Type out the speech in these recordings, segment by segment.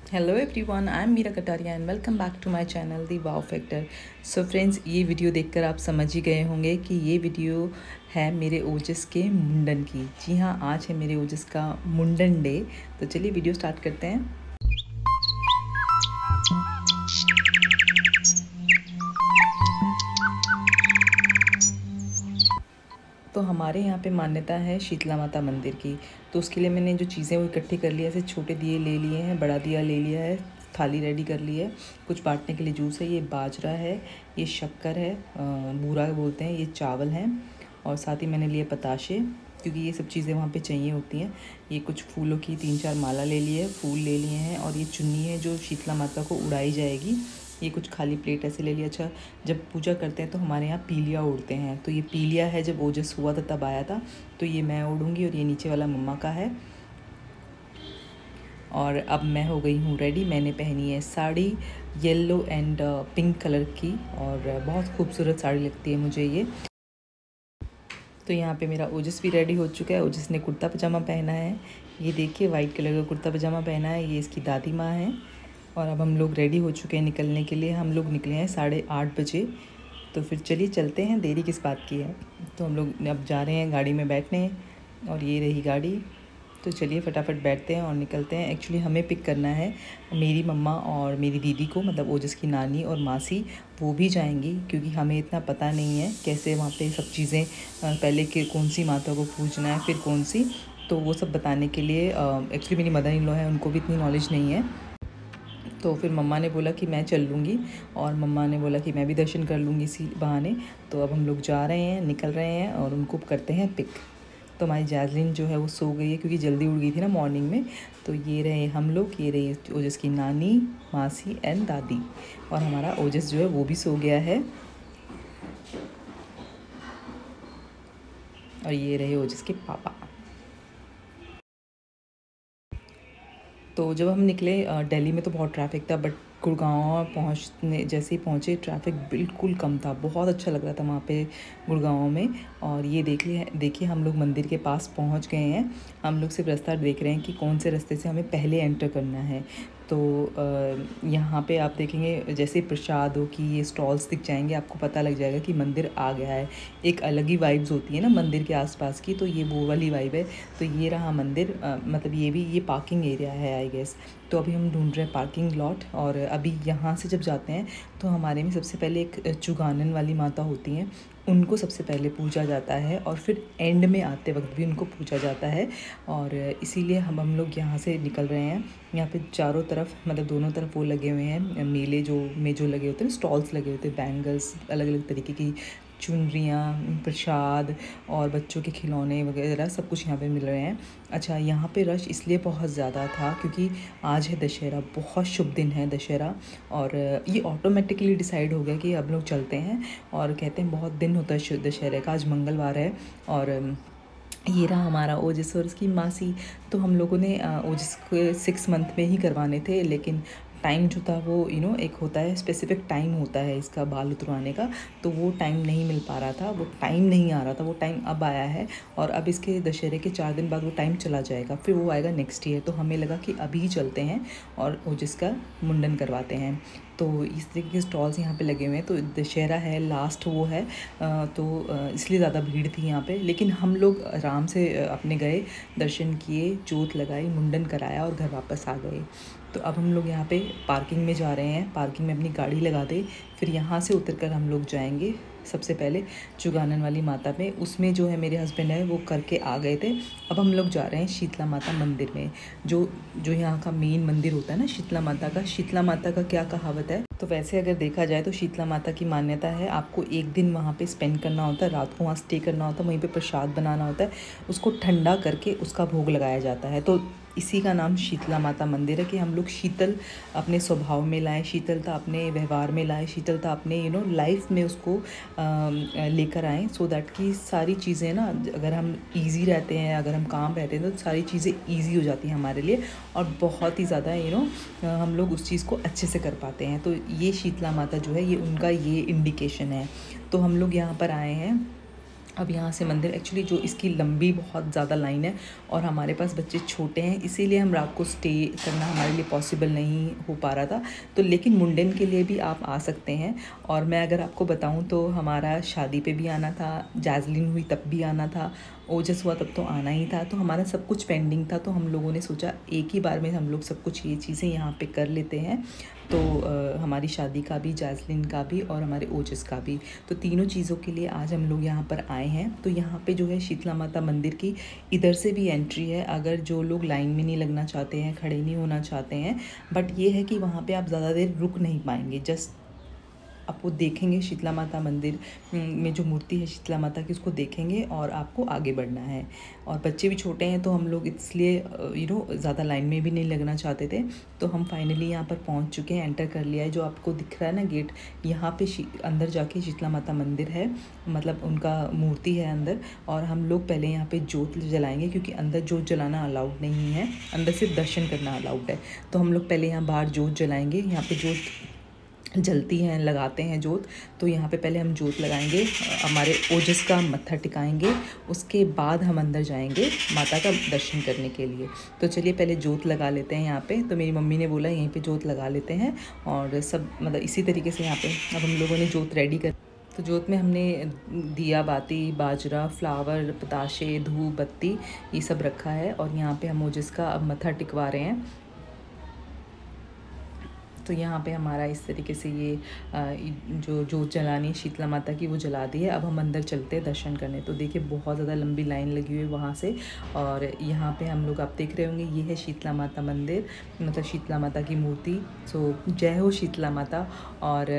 Hello everyone, I am Meera Kataria and welcome back to my channel the wow factor. So friends, ये video देखकर आप समझ ही गए होंगे कि ये वीडियो है मेरे ओजस के मुंडन की। जी हाँ, आज है मेरे ओजस का मुंडन डे। तो चलिए वीडियो स्टार्ट करते हैं। तो हमारे यहाँ पे मान्यता है शीतला माता मंदिर की। तो उसके लिए मैंने जो चीज़ें वो इकट्ठी कर लिया, ऐसे छोटे दिए ले लिए हैं, बड़ा दिया ले लिया है, थाली रेडी कर ली है, कुछ बांटने के लिए जूस है, ये बाजरा है, ये शक्कर है, बूरा बोलते हैं, ये चावल हैं, और साथ ही मैंने लिए पताशे, क्योंकि ये सब चीज़ें वहाँ पे चाहिए होती हैं। ये कुछ फूलों की 3-4 माला ले ली है, फूल ले लिए हैं, और ये चुन्नी है जो शीतला माता को उड़ाई जाएगी। ये कुछ खाली प्लेट ऐसे ले लिया। अच्छा, जब पूजा करते हैं तो हमारे यहाँ पीलिया उड़ते हैं, तो ये पीलिया है, जब ओजस हुआ था तब आया था, तो ये मैं उड़ूँगी, और ये नीचे वाला मम्मा का है। और अब मैं हो गई हूँ रेडी। मैंने पहनी है sari yellow and pink colour की, और बहुत खूबसूरत साड़ी लगती है मुझे ये। तो यहाँ पे मेरा ओजस भी रेडी हो चुका है। ओजस ने कुर्ता पजामा पहना है, ये देखिए वाइट कलर का कुर्ता पजामा पहना है, ये इसकी दादी माँ है। और अब हम लोग रेडी हो चुके हैं निकलने के लिए। हम लोग निकले हैं 8:30 बजे। तो फिर चलिए चलते हैं, देरी किस बात की है। तो हम लोग अब जा रहे हैं गाड़ी में बैठने, और ये रही गाड़ी। तो चलिए फटाफट बैठते हैं और निकलते हैं। एक्चुअली हमें पिक करना है मेरी मम्मा और मेरी दीदी को, मतलब ओजस की नानी और मासी, वो भी जाएंगी, क्योंकि हमें इतना पता नहीं है कैसे वहाँ पे सब चीज़ें, पहले के कौन सी माता को पूजना है, फिर कौन सी। तो वो सब बताने के लिए एक्चुअली मेरी मदर इन लॉ है, उनको भी इतनी नॉलेज नहीं है। तो फिर मम्मा ने बोला कि मैं चल लूँगी, और मम्मा ने बोला कि मैं भी दर्शन कर लूँगी इसी बहाने। तो अब हम लोग जा रहे हैं, निकल रहे हैं, और उनको करते हैं पिक। तो हमारी जैज़लिन जो है वो सो गई है, क्योंकि जल्दी उड़ गई थी ना मॉर्निंग में। तो ये रहे हम लोग, ये रही ओजस की नानी, मासी एंड दादी, और हमारा ओजस जो है वो भी सो गया है। और ये रहे ओजस के पापा। तो जब हम निकले, दिल्ली में तो बहुत ट्रैफिक था, बट गुड़गांव पहुंचने जैसे ही पहुंचे ट्रैफिक बिल्कुल कम था। बहुत अच्छा लग रहा था वहाँ पे गुड़गांव में। और ये देखिए हम लोग मंदिर के पास पहुंच गए हैं। हम लोग सिर्फ रास्ता देख रहे हैं कि कौन से रास्ते से हमें पहले एंटर करना है। तो यहाँ पे आप देखेंगे, जैसे प्रसादों की ये स्टॉल्स दिख जाएंगे, आपको पता लग जाएगा कि मंदिर आ गया है। एक अलग ही वाइब्स होती है ना मंदिर के आसपास की, तो ये वो वाली वाइब है। तो ये रहा मंदिर, मतलब ये पार्किंग एरिया है आई गेस। तो अभी हम ढूंढ रहे हैं पार्किंग लॉट। और अभी यहाँ से जब जाते हैं तो हमारे में सबसे पहले एक चुगानन वाली माता होती हैं, उनको सबसे पहले पूजा जाता है, और फिर एंड में आते वक्त भी उनको पूजा जाता है। और इसीलिए हम लोग यहाँ से निकल रहे हैं। यहाँ पे चारों तरफ, मतलब दोनों तरफ वो लगे हुए हैं मेले जो लगे होते हैं, स्टॉल्स लगे होते हैं, बैंगल्स, अलग अलग तरीके की चुनरियाँ, प्रसाद, और बच्चों के खिलौने वगैरह सब कुछ यहाँ पे मिल रहे हैं। अच्छा, यहाँ पे रश इसलिए बहुत ज़्यादा था क्योंकि आज है दशहरा, बहुत शुभ दिन है दशहरा। और ये ऑटोमेटिकली डिसाइड हो गया कि अब लोग चलते हैं, और कहते हैं बहुत दिन होता है दशहरे का। आज मंगलवार है, और ये रहा हमारा ओजस और उसकी मासी। तो हम लोगों ने ओजस को 6 मंथ में ही करवाने थे, लेकिन टाइम जो था वो एक होता है, स्पेसिफिक टाइम होता है इसका बाल उतरवाने का, तो वो टाइम नहीं मिल पा रहा था, वो टाइम नहीं आ रहा था। वो टाइम अब आया है, और अब इसके दशहरे के 4 दिन बाद वो टाइम चला जाएगा, फिर वो आएगा नेक्स्ट ईयर। तो हमें लगा कि अभी ही चलते हैं और ओजस का मुंडन करवाते हैं। तो इस तरीके के स्टॉल्स यहाँ पे लगे हुए हैं। तो दशहरा है, लास्ट वो है, तो इसलिए ज़्यादा भीड़ थी यहाँ पे। लेकिन हम लोग आराम से अपने गए, दर्शन किए, जोत लगाई, मुंडन कराया, और घर वापस आ गए। तो अब हम लोग यहाँ पे पार्किंग में जा रहे हैं, पार्किंग में अपनी गाड़ी लगा दे, फिर यहाँ से उतरकर हम लोग जाएंगे सबसे पहले चुगानन वाली माता में। उसमें जो है मेरे हस्बैंड है वो करके आ गए थे। अब हम लोग जा रहे हैं शीतला माता मंदिर में, जो यहाँ का मेन मंदिर होता है ना शीतला माता का। शीतला माता का क्या कहावत है, तो वैसे अगर देखा जाए तो शीतला माता की मान्यता है, आपको एक दिन वहाँ पे स्पेंड करना होता है, रात को वहाँ स्टे करना होता है, वहीं पे प्रसाद बनाना होता है, उसको ठंडा करके उसका भोग लगाया जाता है। तो इसी का नाम शीतला माता मंदिर है, कि हम लोग शीतल अपने स्वभाव में लाएं, शीतलता अपने व्यवहार में लाएं, शीतलता अपने लाइफ में उसको लेकर आएँ, सो दैट कि सारी चीज़ें ना, अगर हम इजी रहते हैं, अगर हम काम रहते हैं, तो सारी चीज़ें इजी हो जाती हैं हमारे लिए, और बहुत ही ज़्यादा हम लोग उस चीज़ को अच्छे से कर पाते हैं। तो ये शीतला माता जो है, ये उनका ये इंडिकेशन है। तो हम लोग यहाँ पर आए हैं, अब यहाँ से मंदिर एक्चुअली जो इसकी लंबी बहुत ज़्यादा लाइन है और हमारे पास बच्चे छोटे हैं, इसीलिए हम रात को स्टे करना हमारे लिए पॉसिबल नहीं हो पा रहा था। तो लेकिन मुंडन के लिए भी आप आ सकते हैं। और मैं अगर आपको बताऊं तो हमारा शादी पे भी आना था, जैज़लिन हुई तब भी आना था, ओजस हुआ तब तो आना ही था। तो हमारा सब कुछ पेंडिंग था, तो हम लोगों ने सोचा एक ही बार में हम लोग सब कुछ ये चीज़ें यहाँ पे कर लेते हैं। तो हमारी शादी का भी, जैज़लिन का भी और हमारे ओजस का भी, तो तीनों चीज़ों के लिए आज हम लोग यहाँ पर आए हैं। तो यहाँ पे जो है शीतला माता मंदिर की इधर से भी एंट्री है, अगर जो लोग लाइन में नहीं लगना चाहते हैं, खड़े नहीं होना चाहते हैं। बट ये है कि वहाँ पे आप ज़्यादा देर रुक नहीं पाएंगे, जस्ट आपको देखेंगे शीतला माता मंदिर में जो मूर्ति है शीतला माता की, उसको देखेंगे और आपको आगे बढ़ना है। और बच्चे भी छोटे हैं तो हम लोग इसलिए ज़्यादा लाइन में भी नहीं लगना चाहते थे। तो हम फाइनली यहाँ पर पहुँच चुके हैं, एंटर कर लिया है। जो आपको दिख रहा है ना गेट, यहाँ पे अंदर जाके शीतला माता मंदिर है, मतलब उनका मूर्ति है अंदर। और हम लोग पहले यहाँ पे जोत जलाएंगे, क्योंकि अंदर जोत जलाना अलाउड नहीं है, अंदर सिर्फ दर्शन करना अलाउड है। तो हम लोग पहले यहाँ बाहर जोत जलाएंगे, यहाँ पे जोत जलती हैं, लगाते हैं जोत। तो यहाँ पे पहले हम जोत लगाएंगे, हमारे ओजस का मत्था टिकाएंगे, उसके बाद हम अंदर जाएंगे माता का दर्शन करने के लिए। तो चलिए पहले जोत लगा लेते हैं यहाँ पे। तो मेरी मम्मी ने बोला यहीं पे जोत लगा लेते हैं, और सब मतलब इसी तरीके से यहाँ पे अब हम लोगों ने जोत रेडी कर। तो जोत में हमने दिया बाती, बाजरा, फ्लावर, पताशे, धूप बत्ती ये सब रखा है। और यहाँ पे हम ओजस का अब मत्था टिकवा रहे हैं। तो यहाँ पे हमारा इस तरीके से ये जो जोत जलानी शीतला माता की वो जला दी है। अब हम अंदर चलते हैं दर्शन करने। तो देखिए बहुत ज़्यादा लंबी लाइन लगी हुई है वहाँ से। और यहाँ पे हम लोग आप देख रहे होंगे, ये है शीतला माता मंदिर, मतलब शीतला माता की मूर्ति। सो जय हो शीतला माता। और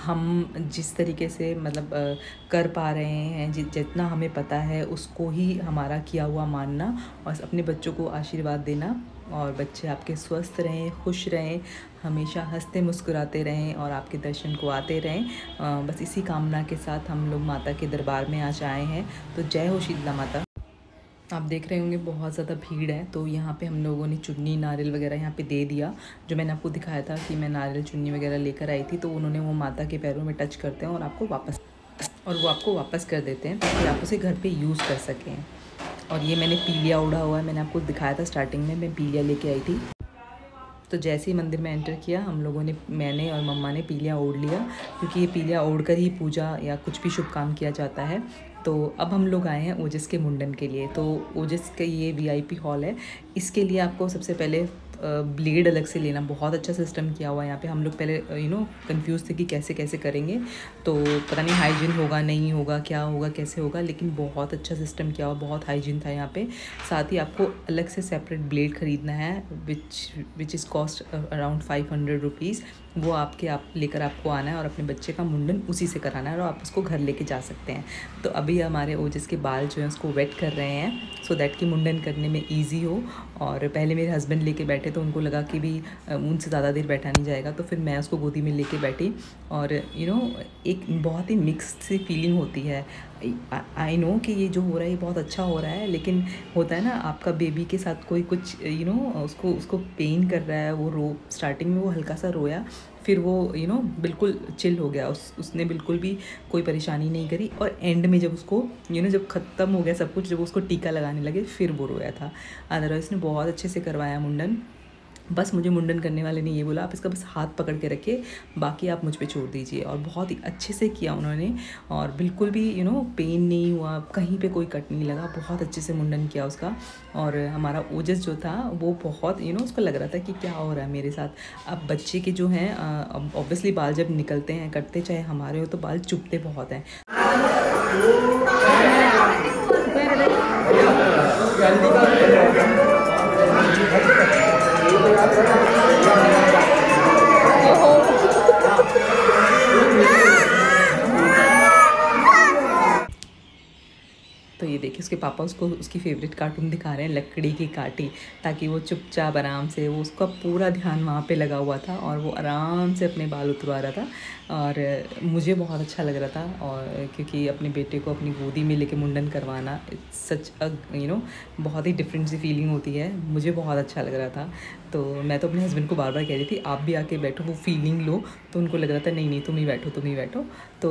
हम जिस तरीके से मतलब कर पा रहे हैं, जितना हमें पता है उसको ही हमारा किया हुआ मानना और अपने बच्चों को आशीर्वाद देना। और बच्चे आपके स्वस्थ रहें, खुश रहें, हमेशा हंसते मुस्कुराते रहें और आपके दर्शन को आते रहें। बस इसी कामना के साथ हम लोग माता के दरबार में आज आए हैं। तो जय हो शीतला माता। आप देख रहे होंगे बहुत ज़्यादा भीड़ है। तो यहाँ पे हम लोगों ने चुन्नी, नारियल वगैरह यहाँ पे दे दिया। जो मैंने आपको दिखाया था कि मैं नारियल चुन्नी वगैरह लेकर आई थी, तो उन्होंने वो माता के पैरों में टच करते हैं और वो आपको वापस कर देते हैं, ताकि आप उसे घर पे यूज़ कर सकें। और ये मैंने पीलिया ओढ़ा हुआ है, मैंने आपको दिखाया था स्टार्टिंग में, मैं पीलिया लेके आई थी। तो जैसे ही मंदिर में एंटर किया हम लोगों ने, मैंने और मम्मा ने पीलिया ओढ़ लिया, क्योंकि ये पीलिया ओढ़ कर ही पूजा या कुछ भी शुभ काम किया जाता है। तो अब हम लोग आए हैं ओजस के मुंडन के लिए। तो ओजस का ये वीआईपी हॉल है। इसके लिए आपको सबसे पहले ब्लेड अलग से लेना, बहुत अच्छा सिस्टम किया हुआ है यहाँ पे। हम लोग पहले कंफ्यूज थे कि कैसे कैसे करेंगे, तो पता नहीं हाइजीन होगा नहीं होगा, क्या होगा कैसे होगा, लेकिन बहुत अच्छा सिस्टम किया हुआ, बहुत हाइजीन था यहाँ पे। साथ ही आपको अलग से सेपरेट ब्लेड ख़रीदना है, which is cost around 500 rupees. वो आप लेकर आपको आना है और अपने बच्चे का मुंडन उसी से कराना है, और आप उसको घर लेके जा सकते हैं। तो अभी हमारे ओजस के बाल जो हैं उसको वेट कर रहे हैं, सो दैट कि मुंडन करने में ईजी हो। और पहले मेरे हस्बैंड लेके बैठे, तो उनको लगा कि भी उनसे ज़्यादा देर बैठा नहीं जाएगा, तो फिर मैं उसको गोदी में लेके बैठी। और एक बहुत ही मिक्स्ड सी फीलिंग होती है। आई नो कि ये जो हो रहा है ये बहुत अच्छा हो रहा है, लेकिन होता है ना आपका बेबी के साथ कोई कुछ उसको पेन कर रहा है, वो स्टार्टिंग में वो हल्का सा रोया, फिर वो बिल्कुल चिल हो गया, उसने बिल्कुल भी कोई परेशानी नहीं करी। और एंड में जब उसको जब ख़त्म हो गया सब कुछ, जब उसको टीका लगाने लगे, फिर वो रोया था। अदरवाइज़ उसने बहुत अच्छे से करवाया मुंडन। बस मुझे मुंडन करने वाले ने ये बोला, आप इसका बस हाथ पकड़ के रखिए, बाकी आप मुझ पे छोड़ दीजिए। और बहुत ही अच्छे से किया उन्होंने, और बिल्कुल भी पेन नहीं हुआ, कहीं पे कोई कट नहीं लगा, बहुत अच्छे से मुंडन किया उसका। और हमारा ओजस जो था वो बहुत उसको लग रहा था कि क्या हो रहा है मेरे साथ। अब बच्चे के जो हैं ऑब्वियसली बाल जब निकलते हैं, कटते चाहे हमारे हो, तो बाल चुभते बहुत हैं। तो ये देखिए उसके पापा उसको उसकी फेवरेट कार्टून दिखा रहे हैं, लकड़ी की काठी, ताकि वो चुपचाप आराम से, वो उसका पूरा ध्यान वहाँ पे लगा हुआ था और वो आराम से अपने बाल उतरवा रहा था। और मुझे बहुत अच्छा लग रहा था, और क्योंकि अपने बेटे को अपनी गोदी में लेके मुंडन करवाना, सच बहुत ही डिफरेंट सी फीलिंग होती है। मुझे बहुत अच्छा लग रहा था। तो मैं तो अपने हस्बैंड को बार बार कह रही थी आप भी आके बैठो, वो फीलिंग लो। तो उनको लग रहा था नहीं नहीं तुम ही बैठो, तुम ही बैठो। तो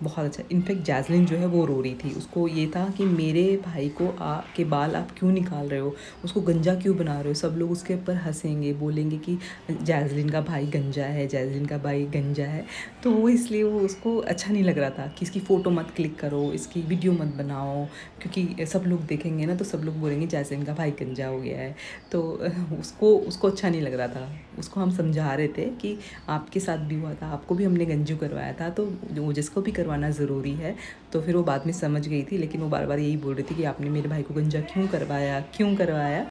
बहुत अच्छा। इनफैक्ट जैस्लिन जो है वो रो रही थी, उसको ये था कि मेरे भाई को के बाल आप क्यों निकाल रहे हो, उसको गंजा क्यों बना रहे हो, सब लोग उसके ऊपर हंसेंगे, बोलेंगे कि जैस्लिन का भाई गंजा है, जैस्लिन का भाई गंजा है। तो वो इसलिए वो उसको अच्छा नहीं लग रहा था कि इसकी फ़ोटो मत क्लिक करो, इसकी वीडियो मत बनाओ, क्योंकि सब लोग देखेंगे ना तो सब लोग बोलेंगे जैस्लिन का भाई गंजा हो गया है। तो उसको अच्छा नहीं लग रहा था। उसको हम समझा रहे थे कि आपके साथ भी हुआ था, आपको भी हमने गंजू करवाया था, तो वो जिसको भी करवाना ज़रूरी है। तो फिर वो बाद में समझ गई थी, लेकिन वो बार बार यही बोल रही थी कि आपने मेरे भाई को गंजा क्यों करवाया, क्यों करवाया।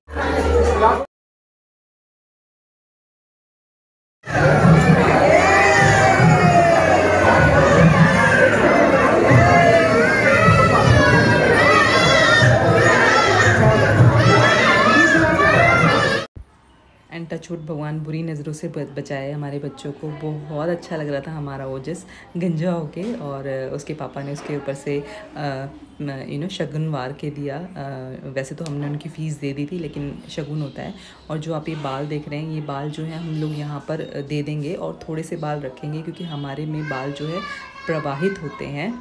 एंड टचवुड भगवान बुरी नज़रों से बचाए हमारे बच्चों को। बहुत अच्छा लग रहा था हमारा ओजस गंजा होके, और उसके पापा ने उसके ऊपर से शगुन वार के दिया। वैसे तो हमने उनकी फ़ीस दे दी थी, लेकिन शगुन होता है। और जो आप ये बाल देख रहे हैं, ये बाल जो है हम लोग यहाँ पर दे देंगे और थोड़े से बाल रखेंगे, क्योंकि हमारे में बाल जो है प्रवाहित होते हैं।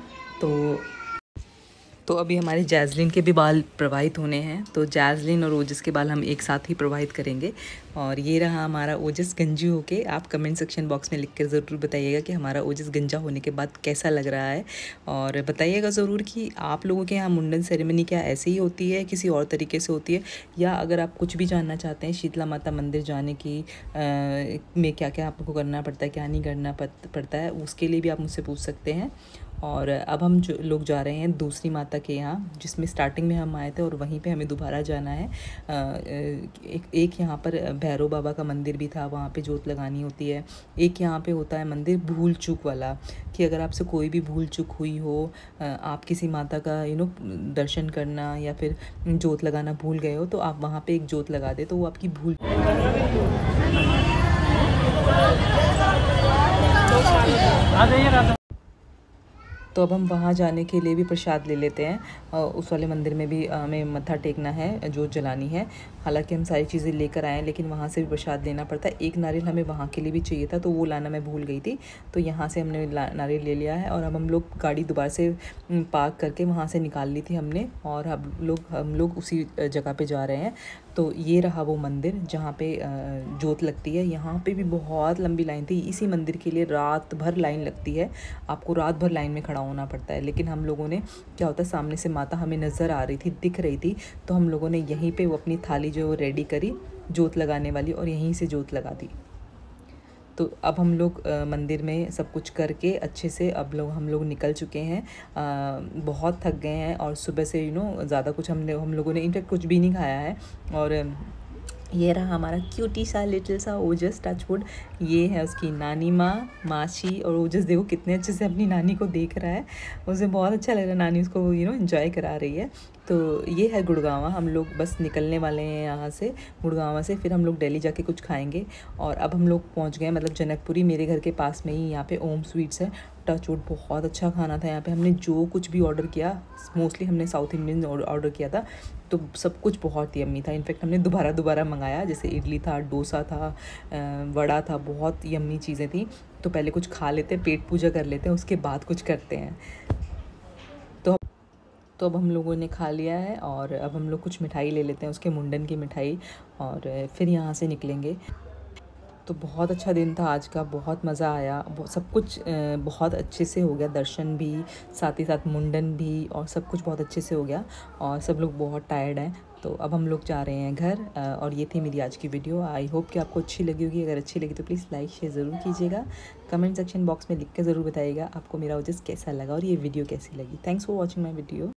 तो अभी हमारे जैस्लिन के भी बाल प्रवाहित होने हैं, तो जैस्लिन और ओजस के बाल हम एक साथ ही प्रवाहित करेंगे। और ये रहा हमारा ओजस गंजू होके। आप कमेंट सेक्शन बॉक्स में लिख कर ज़रूर बताइएगा कि हमारा ओजस गंजा होने के बाद कैसा लग रहा है। और बताइएगा ज़रूर कि आप लोगों के यहाँ मुंडन सेरेमनी क्या ऐसे ही होती है, किसी और तरीके से होती है, या अगर आप कुछ भी जानना चाहते हैं शीतला माता मंदिर जाने की में क्या क्या आपको करना पड़ता है, क्या नहीं करना पड़ता है, उसके लिए भी आप मुझसे पूछ सकते हैं। और अब हम जो लोग जा रहे हैं दूसरी माता के यहाँ, जिसमें स्टार्टिंग में हम आए थे, और वहीं पे हमें दोबारा जाना है। एक यहाँ पर भैरव बाबा का मंदिर भी था, वहाँ पे जोत लगानी होती है। एक यहाँ पे होता है मंदिर भूल चूक वाला, कि अगर आपसे कोई भी भूल चूक हुई हो, आप किसी माता का दर्शन करना या फिर जोत लगाना भूल गए हो, तो आप वहाँ पे एक जोत लगा दे तो वो आपकी भूल। तो अब हम वहाँ जाने के लिए भी प्रसाद ले लेते हैं। उस वाले मंदिर में भी हमें मत्था टेकना है, जोत जलानी है। हालांकि हम सारी चीज़ें लेकर आए हैं, लेकिन वहाँ से भी प्रसाद लेना पड़ता है। एक नारियल हमें वहाँ के लिए भी चाहिए था, तो वो लाना मैं भूल गई थी। तो यहाँ से हमने नारियल ले लिया है, और अब हम लोग गाड़ी दोबारा से पार्क करके वहाँ से निकाल ली थी हमने, और हम लोग उसी जगह पे जा रहे हैं। तो ये रहा वो मंदिर जहाँ पे जोत लगती है। यहाँ पे भी बहुत लंबी लाइन थी। इसी मंदिर के लिए रात भर लाइन लगती है, आपको रात भर लाइन में खड़ा होना पड़ता है। लेकिन हम लोगों ने, क्या होता है, सामने से माता हमें नज़र आ रही थी, दिख रही थी, तो हम लोगों ने यहीं पे वो अपनी थाली जो है रेडी करी जोत लगाने वाली, और यहीं से जोत लगा दी। तो अब हम लोग मंदिर में सब कुछ करके अच्छे से अब हम लोग निकल चुके हैं। बहुत थक गए हैं, और सुबह से ज़्यादा कुछ हम लोगों ने इनफैक्ट कुछ भी नहीं खाया है। और ये रहा हमारा क्यूटी सा लिटिल सा ओजस टचवुड। ये है उसकी नानी माँ, मासी, और ओजस देखो कितने अच्छे से अपनी नानी को देख रहा है। उसे बहुत अच्छा लग रहा है, नानी उसको एंजॉय करा रही है। तो ये है गुड़गांव। हम लोग बस निकलने वाले हैं यहाँ से, गुड़गांव से। फिर हम लोग दिल्ली जाके कुछ खाएंगे, और अब हम लोग पहुँच गए मतलब जनकपुरी, मेरे घर के पास में ही यहाँ पे ओम स्वीट्स है। टचवुड बहुत अच्छा खाना था यहाँ पे। हमने जो कुछ भी ऑर्डर किया, मोस्टली हमने साउथ इंडियन ऑर्डर किया था, तो सब कुछ बहुत यम्मी था। इनफैक्ट हमने दोबारा मंगाया, जैसे इडली था, डोसा था, वड़ा था, बहुत यम्मी चीज़ें थी। तो पहले कुछ खा लेते हैं, पेट पूजा कर लेते हैं, उसके बाद कुछ करते हैं। तो अब हम लोगों ने खा लिया है, और अब हम लोग कुछ मिठाई ले लेते हैं, उसके मुंडन की मिठाई, और फिर यहाँ से निकलेंगे। तो बहुत अच्छा दिन था आज का, बहुत मज़ा आया। सब कुछ बहुत अच्छे से हो गया, दर्शन भी, साथ ही साथ मुंडन भी, और सब कुछ बहुत अच्छे से हो गया। और सब लोग बहुत टायर्ड हैं, तो अब हम लोग जा रहे हैं घर। और ये थी मेरी आज की वीडियो। आई होप कि आपको अच्छी लगी होगी। अगर अच्छी लगी तो प्लीज़ लाइक शेयर ज़रूर कीजिएगा। कमेंट सेक्शन बॉक्स में लिख कर ज़रूर बताइएगा आपको मेरा ओजस कैसा लगा और ये वीडियो कैसी लगी। Thanks for watching my video.